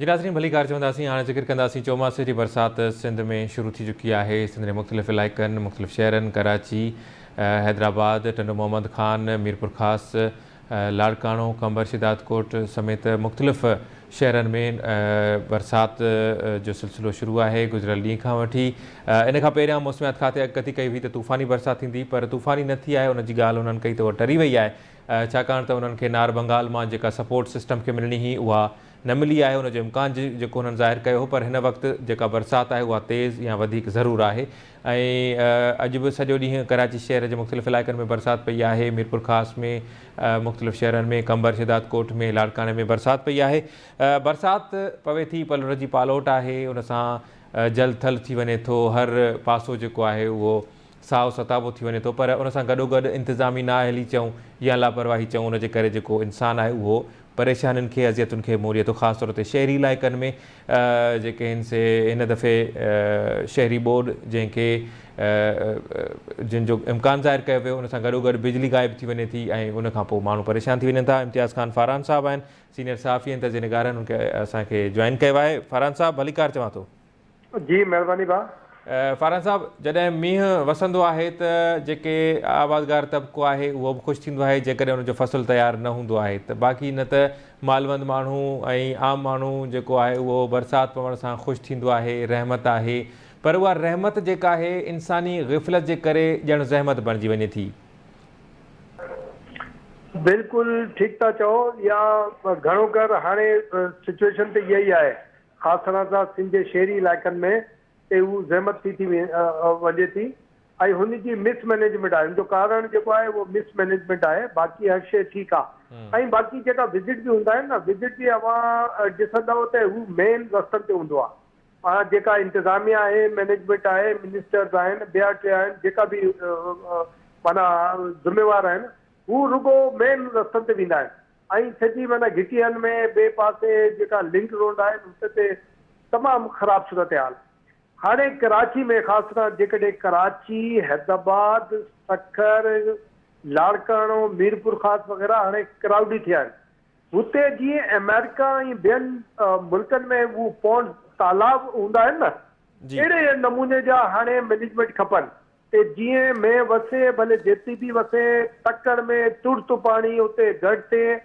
जी नाज़रीन भली कार चवंदासीं। हाणे ज़िक्र कंदासीं चौमासे जी बरसाति सिंध में शुरू थी चुकी आहे। सिंध जे मुख़्तलिफ़ इलाइक़नि मुख़्तलिफ़ शहरनि कराची, हैदराबाद, टंडो मोहम्मद खान, मीरपुर ख़ासि, लाड़काणो, कंबर, शिदातकोट समेत मुख़्तलिफ़ शहरनि में बरसाति जो सिलसिलो शुरू आहे गुज़िरियल ॾींहं खां वठी। इन खां पहिरियां मौसमियात खाते अॻकथी कई हुई त तूफ़ानी बरसाति थींदी, पर तूफ़ानी न थी आहे। उनजी ॻाल्हि उन्हनि कई त उहा टरी वई आहे, छाकाणि त उन्हनि खे नार बंगाल मां जेका सपोर्ट सिस्टम खे मिलणी हुई उहा न मिली आहे। उनजो इम्कान जेको हुननि ज़ाहिर कयो हो, पर हिन वक़्तु जेका बरसाति आहे उहा तेज़ या वधीक ज़रूरु आहे। ऐं अॼु बि सॼो ॾींहुं कराची शहर जे मुख़्तलिफ़ इलाइक़नि में बरसाति पई आहे। मीरपुर ख़ासि में, मुख़्तलिफ़ शहरनि में, कंबर, शिदातकोट में, लाड़काणे में बरसाति पई आहे। बरसाति पवे थी, पलर जी पालोट आहे, उन सां जल थल थी वञे थो, हर पासो जेको आहे उहो साओ सताबो थी वञे थो, पर उन सां गॾोगॾु इंतिज़ामी नाअहली चऊं या लापरवाही चऊं, उनजे करे जेको इंसानु आहे उहो परेशानियुनि खे, अज़ियतुनि खे मोड़े थो। ख़ासि तौर ते शहरी इलाइक़नि में जेके हिन दफ़े शहरी बोर्ड जंहिंखे जिन जो इम्कान ज़ाहिर कयो वियो, उन सां गॾोगॾु बिजली गाइब थी वञे थी ऐं उन खां पोइ माण्हू परेशान थी वञनि था। इम्तियाज़ ख़ान फ़ारान साहब आहिनि, सीनियर सहाफ़ी आहिनि, त जिन ॻारनि उनखे असांखे जॉइन कयो आहे। फ़ारान साहब भली कार चवां थो। जी महिरबानी भाउ। फ़ारान साहब, जॾहिं मींहुं वसंदो आहे त जेके आबादगार तबिको आहे उहो बि ख़ुशि थींदो आहे जेकॾहिं उनजो फ़सुलु तयारु न हूंदो आहे, त बाक़ी न त मालवंद माण्हू ऐं आम माण्हू जेको आहे उहो बरसाति पवण सां ख़ुशि थींदो आहे, रहमत आहे, पर उहा रहमत जेका आहे इंसानी ग़िफ़लत जे करे ॼण ज़हमत बणिजी वञे थी। बिल्कुलु ठीकु था चओ। या घणो कर हाणे सिचुएशन त इहा ई आहे, ख़ासि तरह सां सिंध जे शहरी इलाइक़नि में उहा ज़हमत थी वञे थी ऐं हुनजी मिसमैनेजमेंट आहे। हुनजो कारण जेको आहे उहो मिसमैनेजमेंट आहे। बाक़ी हर शइ ठीकु आहे। ऐं बाक़ी जेका विज़िट बि हूंदा आहिनि न, विज़िट बि अवां ॾिसंदव त हू मेन रस्तनि ते हूंदो आहे। जेका इंतिज़ामिया आहे, मैनेजमेंट आहे, मिनिस्टर्स आहिनि, ॿिया टे आहिनि, जेका बि माना ज़िम्मेवार आहिनि, हू रुगो मेन रस्तनि ते वेंदा आहिनि। ऐं सॼी माना घिटियनि में ॿिए पासे जेका लिंक रोड आहे उन ते तमामु ख़राबु सूरत हाल। हाणे कराची में ख़ासि तरह जेकॾहिं कराची, हैदराबाद, सखर, लाड़काणो, मीरपुर ख़ासि वग़ैरह हाणे क्राउडी थिया आहिनि। हुते जीअं अमेरिका ऐं ॿियनि मुल्कनि में उहे पॉन्ड तालाब हूंदा आहिनि न, अहिड़े नमूने जा हाणे मैनेजमेंट खपनि त जीअं में वसे भले जेतिरी बि वसे, तकड़ में तुर्त पाणी उते घटि थिए,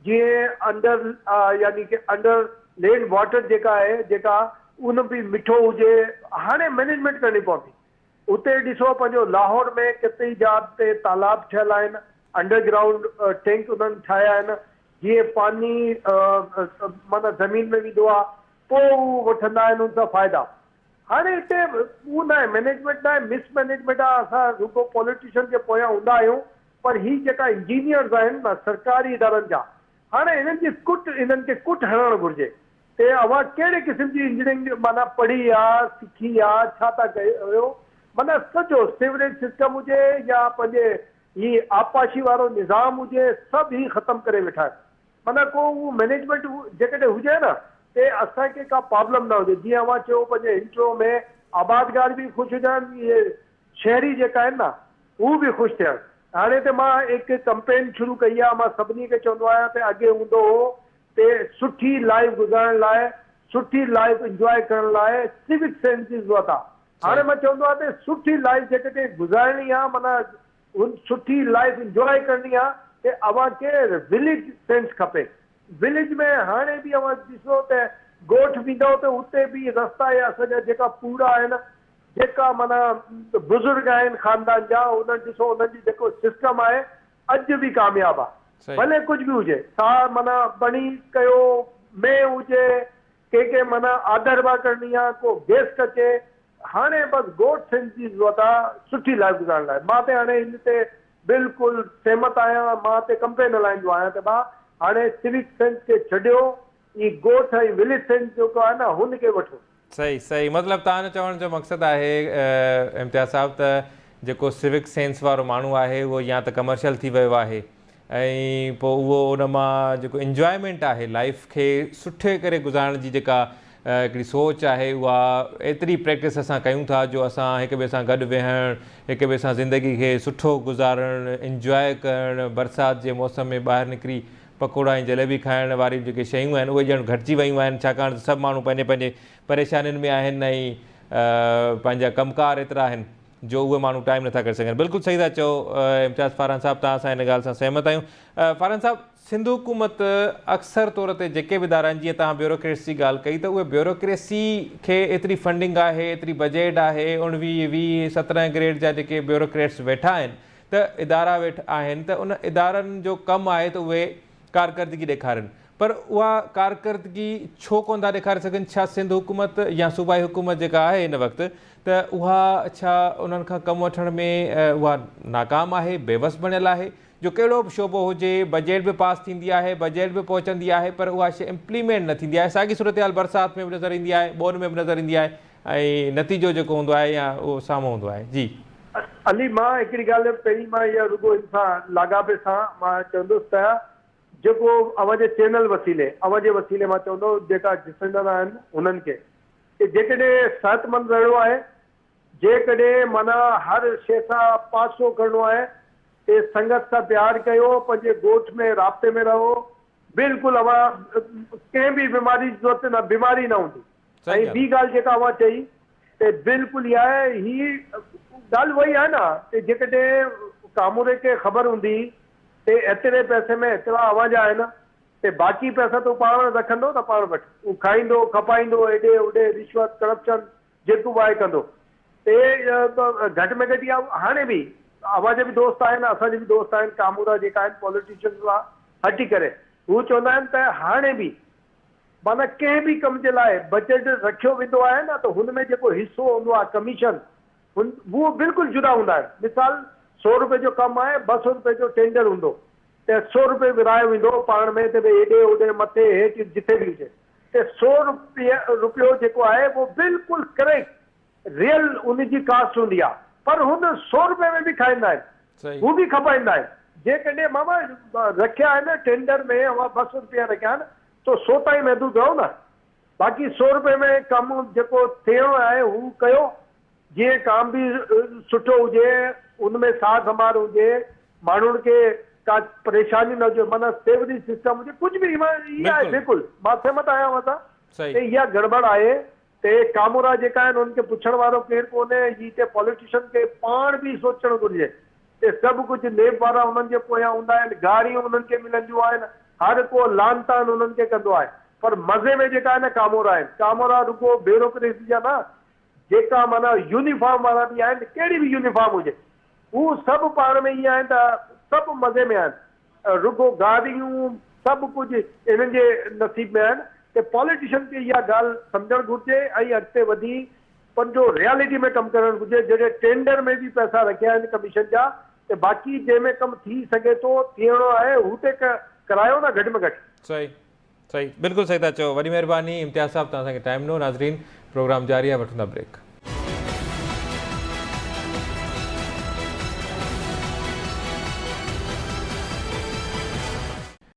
जीअं अंडर यानी कि अंडर लेन वाटर जेका आहे, जेका उन बि मिठो हुजे। हाणे मैनेजमेंट करणी पवंदी। उते ॾिसो पंहिंजो लाहौर में केतिरी जात ते तालाब ठहियल आहिनि, अंडरग्राउंड टैंक उन्हनि ठाहिया आहिनि, जीअं पानी माना ज़मीन में वेंदो आहे, पोइ उहो वठंदा आहिनि उन सां फ़ाइदा। हाणे हिते उहो न आहे, मैनेजमेंट न आहे, मिसमैनेजमेंट आहे। असां रुगो पॉलिटिशियन जे पोयां हूंदा आहियूं, पर ही जेका इंजीनियर्स आहिनि न सरकारी इदारनि जा, हाणे हिननि खे कुट हणणु घुरिजे ते अवां कहिड़े क़िस्म जी इंजीनियरिंग माना पढ़ी आहे, सिखी आहे, छा था कयो। माना सॼो सिवरेज सिस्टम हुजे या पंहिंजे ही आबपाशी वारो निज़ाम हुजे, सभु ही ख़तमु करे वेठा आहिनि। माना को उहो मैनेजमेंट जेकॾहिं हुजे न ते असांखे का प्रॉब्लम न हुजे। जीअं अवां चयो पंहिंजे इंट्रो में, आबादगार बि ख़ुशि हुजनि, इहे शहरी जेका आहिनि न उहे बि ख़ुशि थियनि। हाणे त मां हिकु कंपेन शुरू कई आहे। मां सभिनी खे चवंदो आहियां त अॻे हूंदो हो ते सुठी लाइफ गुज़ारण लाइ, सुठी लाइफ इंजॉय करण लाइ सिविक सेंस जी ज़रूरत आहे। हाणे मां चवंदो आहियां त सुठी लाइफ जेकॾहिं गुज़ारणी आहे, माना सुठी लाइफ इंजॉय करणी आहे, त अवां खे विलेज सेंस खपे। विलेज में हाणे बि अवां ॾिसो त ॻोठ वेंदव त उते बि रस्ता या असांजा जेका पूरा आहिनि, जेका माना बुज़ुर्ग आहिनि ख़ानदान जा, उन्हनि ॾिसो उन्हनि जी जेको सिस्टम आहे अॼु बि कामयाबु आहे। भले कुझु बि हुजे, सा माना बणी कयो, में हुजे, के माना आदरवा करणी आहे, को गेस्ट अचे, हाणे बसि गोठ सेंस जी ज़रूरत आहे सुठी लाइफ गुज़ारण लाइ। मां त हाणे हिन ते बिल्कुलु सहमत आहियां। मां ते कंप्लेन हलाईंदो आहियां त भाउ हाणे सिविक सेंस खे छॾियो, ई गोठ ऐं विलेज सेंस जेको आहे न हुनखे वठो। सही मतिलबु तव्हांजो चवण जो मक़सदु आहे इम्तियाज़ साहब त जेको सिविक सेंस वारो माण्हू आहे उहो या त कमर्शियल थी वियो आहे ऐं पोइ उहो उन मां जेको इंजॉयमेंट आहे लाइफ खे सुठे करे गुज़ारण जी जेका हिकिड़ी सोच आहे उहा एतिरी प्रैक्टिस असां कयूं था जो असां हिक ॿिए सां गॾु वेहणु, हिक ॿिए सां ज़िंदगी खे सुठो गुज़ारणु, इंजॉय करणु, बरसाति जे मौसम में ॿाहिरि निकिरी पकोड़ा ऐं जलेबी खाइण वारियूं जेके शयूं आहिनि उहे ॼण घटिजी वियूं आहिनि, छाकाणि त सभु माण्हू पंहिंजे पंहिंजे परेशानियुनि में आहिनि ऐं पंहिंजा कमकार एतिरा आहिनि जो उहे माण्हू टाइम नथा करे सघनि। बिल्कुलु सही था चओ इम्तियाज़ फारहान साहिबु, तव्हां सां हिन ॻाल्हि सां सहमत आहियूं। फारहान साहिबु, सिंध हुकूमत अक्सर तौर ते जेके बि इदारनि, जीअं तव्हां ब्यूरोक्रेसी जी ॻाल्हि कई, त उहे ब्यूरोक्रेसी खे एतिरी फंडिंग आहे, एतिरी बजट आहे, 19, 20, 17 ग्रेड जा जेके ब्यूरोक्रेट्स वेठा आहिनि, त इदारा वेठा आहिनि, त उन इदारनि जो कमु आहे त उहे कारकर्दगी ॾेखारनि, पर उहा कारकर्दगी छो कोन था ॾेखारे सघनि? छा सिंध हुकूमत या सूबाई हुकूमत जेका आहे हिन वक़्तु, त उहा छा उन्हनि खां कमु वठण में उहा नाकाम आहे, बेवस बणियल आहे? जो कहिड़ो बि शोबो हुजे, बजट बि पास थींदी आहे, बजट बि पहुचंदी आहे, पर उहा शइ इम्प्लीमेंट न थींदी आहे। साॻी सूरत हाल बरसाति में बि नज़र ईंदी आहे, ॿोन में बि नज़र ईंदी आहे, ऐं नतीजो जेको हूंदो आहे या उहो साम्हूं हूंदो आहे। जी अली, मां हिकिड़ी ॻाल्हि पहिरीं मां इहा रुगो इन सां लाॻापे सां मां चवंदुसि त जेको अव्हांजे चैनल वसीले, अव्हांजे वसीले मां चवंदो जेका ॾिसंदड़ आहिनि उन्हनि खे, कि जेकॾहिं सिहतमंद रहणो आहे, जेकॾहिं माना हर शइ सां पासो करिणो आहे, ते संगत सां प्यार कयो, पंहिंजे ॻोठ में राब्ते में रहो, बिल्कुलु अव्हां कंहिं बि बीमारी जी ज़रूरत न, बीमारी न हूंदी। ऐं ॿी ॻाल्हि जेका अव्हां चई ते बिल्कुलु इहा आहे, ही ॻाल्हि उहा ई आहे न, कि जेकॾहिं कामूरे खे ख़बर हूंदी ते एतिरे पैसे में एतिरा अव्हां जा आहिनि, ते बाक़ी पैसा तो पाण रखंदो त पाण वटि, उहो खाईंदो खपाईंदो, हेॾे होॾे रिश्वत करप्शन जेको बि आहे कंदो। ते घटि में घटि इहा हाणे बि अव्हांजे बि दोस्त आहिनि, असांजे बि दोस्त आहिनि, कामूरा जेका आहिनि पॉलिटिशियन सां हटी करे हू चवंदा आहिनि त हाणे बि माना कंहिं बि कम जे लाइ बजट रखियो वेंदो आहे न, त हुन में जेको हिसो हूंदो आहे कमीशन, उहो बिल्कुलु जुदा हूंदा आहिनि। मिसाल 100 रुपए जो कमु आहे, 200 रुपए जो टेंडर हूंदो, त 100 रुपए विरायो वेंदो पाण में, त भई हेॾे होॾे मथे हेठि जिथे बि हुजे, त 100 रुपयो जेको आहे उहो बिल्कुलु करेक्ट रियल उनजी कास्ट हूंदी आहे, पर हुन 100 रुपए में बि खाईंदा आहिनि, हू बि खपाईंदा आहिनि। जेकॾहिं मामा रखिया आहिनि टेंडर में, अवां 200 रुपया रखिया आहिनि, तो 100 ताईं महदूद रहो न, बाक़ी 100 रुपए में कमु जेको थियणो आहे हू कयो, जीअं काम बि सुठो हुजे, उनमें साथ संभाल हुजे, माण्हुनि खे का परेशानी न हुजे, माना सेवरी सिस्टम हुजे, कुझु बि इहा आहे। बिल्कुलु मां सहमत आहियां हुन सां, इहा गड़बड़ आहे। ते कामूरा जेका आहिनि उनखे पुछण वारो केरु कोन्हे, ही ते पॉलिटिशियन खे पाण बि सोचणु घुरिजे। ते सभु कुझु नेब वारा उन्हनि जे पोयां हूंदा आहिनि, गाड़ियूं उन्हनि खे मिलंदियूं आहिनि, हर को लान तान उन्हनि खे कंदो आहे, पर मज़े में जेका आहे न कामूरा आहिनि। कामूरा रुगो ब्यूरोक्रेसी जा न, जेका माना यूनिफॉर्म वारा बि आहिनि, कहिड़ी बि यूनिफॉर्म हुजे, हू सभु पाण में ईअं आहिनि त सभु मज़े में आहिनि, रुगो गाॾियूं सभु कुझु इन्हनि जे नसीब में आहिनि। ते पॉलिटिशियन खे इहा ॻाल्हि सम्झणु घुरिजे ऐं अॻिते वधी पंहिंजो रियलिटी में कमु करणु घुरिजे। जॾहिं टेंडर में बि पैसा रखिया आहिनि कमीशन जा, त बाक़ी जंहिंमें कमु थी सघे थो, थियणो आहे, हू ते करायो न घटि में घटि। सही सही, बिल्कुलु सही था चओ। वॾी महिरबानी इम्तियाज़ साहिबु, तव्हां असांखे टाइम ॾिनो। नाज़रीन, प्रोग्राम जारी आहे, वठूं था ब्रेक।